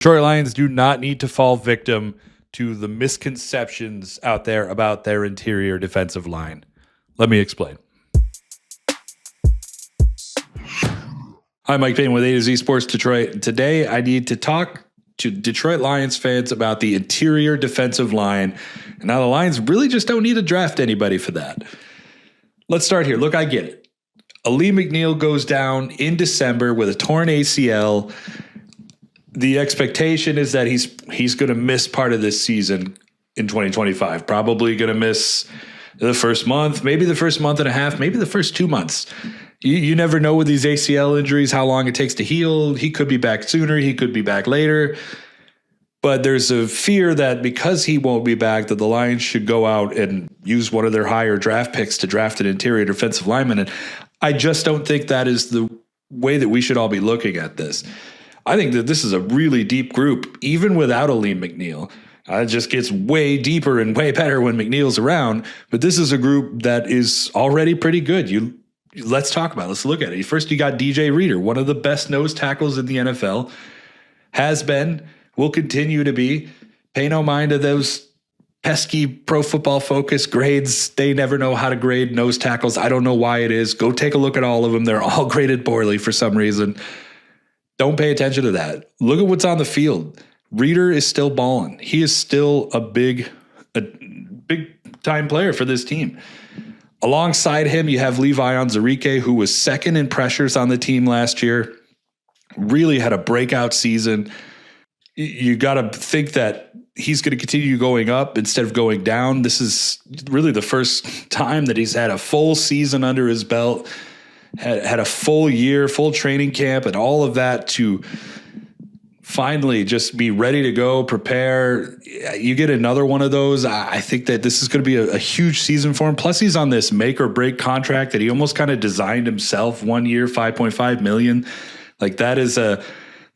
Detroit Lions do not need to fall victim to the misconceptions out there about their interior defensive line. Let me explain. I'm Mike Payton with A to Z Sports Detroit. Today, I need to talk to Detroit Lions fans about the interior defensive line. And now the Lions really just don't need to draft anybody for that. Let's start here. Look, I get it. Alim McNeill goes down in December with a torn ACL. The expectation is that he's going to miss part of this season in 2025. Probably going to miss the first month, maybe the first month and a half, maybe the first 2 months. You never know with these ACL injuries how long it takes to heal. He could be back sooner. He could be back later. But there's a fear that because he won't be back, that the Lions should go out and use one of their higher draft picks to draft an interior defensive lineman. And I just don't think that is the way that we should all be looking at this. I think that this is a really deep group, even without Alim McNeill. It just gets way deeper and way better when McNeill's around. But this is a group that is already pretty good. Let's talk about it. Let's look at it. First, you got DJ Reader, one of the best nose tackles in the NFL. Has been, will continue to be. Pay no mind to those pesky Pro Football Focus grades. They never know how to grade nose tackles. I don't know why it is. Go take a look at all of them. They're all graded poorly for some reason. Don't pay attention to that. Look at what's on the field. Reader is still balling. He is still a big time player for this team. Alongside him, you have Levi Onwuzurike, who was second in pressures on the team last year. Really had a breakout season. You got to think that he's going to continue going up instead of going down. This is really the first time that he's had a full season under his belt. Had a full year, full training camp, and all of that to finally just be ready to go, prepare. You get another one of those. I think that this is going to be a huge season for him. Plus, he's on this make or break contract that he almost kind of designed himself. 1 year, $5.5 million. Like that is a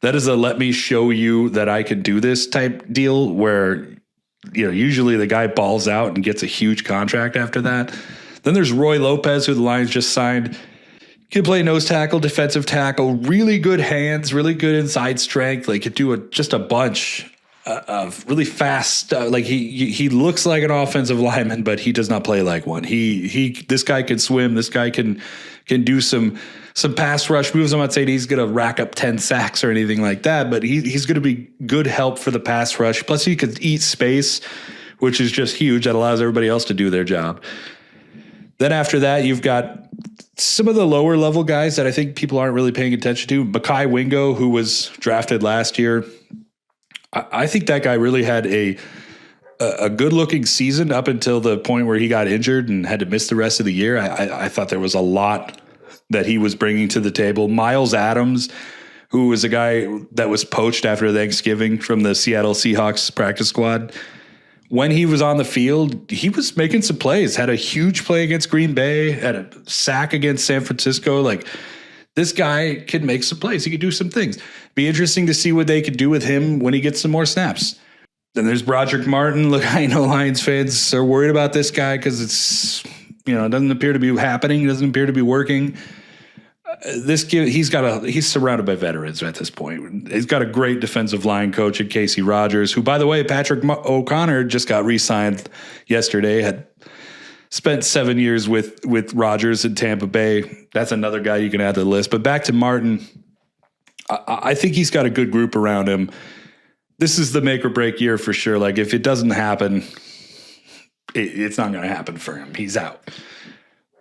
let me show you that I can do this type deal where, usually the guy balls out and gets a huge contract after that. Then there's Roy Lopez, who the Lions just signed. Can play nose tackle, defensive tackle, really good hands, really good inside strength. Like could do just a bunch of really fast. Like he looks like an offensive lineman, but he does not play like one. This guy can swim. This guy can do some pass rush moves. I'm not saying he's going to rack up 10 sacks or anything like that, but he's going to be good help for the pass rush. Plus he could eat space, which is just huge. That allows everybody else to do their job. Then after that, you've got some of the lower level guys that I think people aren't really paying attention to. Mekhi Wingo, who was drafted last year. I think that guy really had a good looking season up until the point where he got injured and had to miss the rest of the year. I thought there was a lot that he was bringing to the table. Miles Adams, who was a guy that was poached after Thanksgiving from the Seattle Seahawks practice squad. When he was on the field, he was making some plays, had a huge play against Green Bay, had a sack against San Francisco. Like this guy can make some plays. He could do some things. Be interesting to see what they could do with him when he gets some more snaps. Then there's Broderick Martin. Look, I know Lions fans are worried about this guy because it's, it doesn't appear to be happening. It doesn't appear to be working. This kid, he's surrounded by veterans at this point. He's got a great defensive line coach in Casey Rogers, who, by the way, Patrick O'Connor just got re-signed yesterday, had spent 7 years with Rogers in Tampa Bay. That's another guy you can add to the list. But back to Martin, I think he's got a good group around him. This is the make or break year for sure. Like if it doesn't happen, it's not going to happen for him. He's out.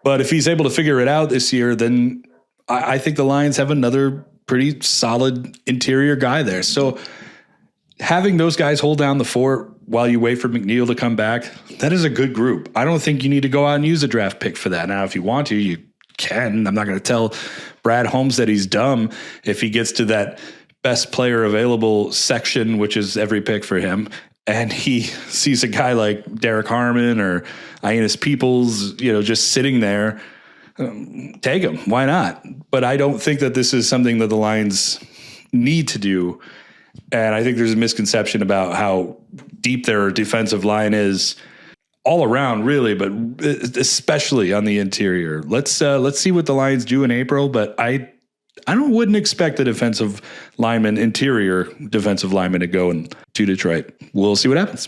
But if he's able to figure it out this year, then I think the Lions have another pretty solid interior guy there. So having those guys hold down the fort while you wait for McNeill to come back, that is a good group. I don't think you need to go out and use a draft pick for that. Now, if you want to, you can. I'm not going to tell Brad Holmes that he's dumb if he gets to that best player available section, which is every pick for him, and he sees a guy like Derek Harmon or Ionis Peoples, just sitting there. Take him. Why not? But I don't think that this is something that the Lions need to do. And I think there's a misconception about how deep their defensive line is all around, really, but especially on the interior. Let's see what the Lions do in April. But I I wouldn't expect the interior defensive lineman to go to Detroit. We'll see what happens.